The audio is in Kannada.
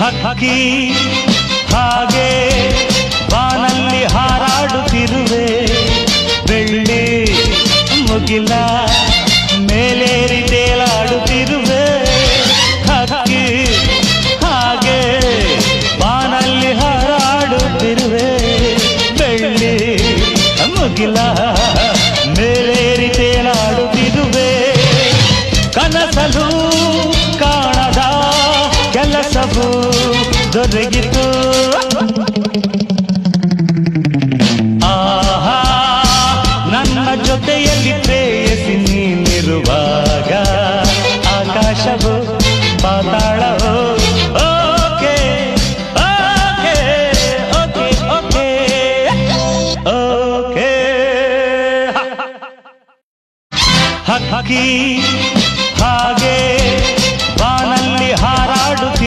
ಹಕ್ಕಿ ಹಾಗೆ ಬಾನಲ್ಲಿ ಹಾರಾಡುತ್ತಿರುವೆ, ಬೆಳ್ಳಿ ಮುಗಿಲ ಮೇಲೇರಿ ತೇಲಾಡುತ್ತಿರುವೆ. ಹಕ್ಕಿ ಹಾಗೆ ಬಾನಲ್ಲಿ ಹಾರಾಡುತ್ತಿರುವೆ, ಬೆಳ್ಳಿ ಮುಗಿಲ ಮೇಲೇರಿ ತೇಲಾಡುತ್ತಿರುವೆ. ಕನಸಲು ಕಾಣದ ಕೆಲಸವು ದೊರಕಿತು. ಆಹಾ, ನನ್ನ ಜೊತೆಯಲ್ಲಿ ಪ್ರೇಯಸಿ ನೀನಿರುವಾಗ ಆಕಾಶವು ಪಾತಾಳವು. Okay okay okay okay okay. ಹಕ್ಕಿ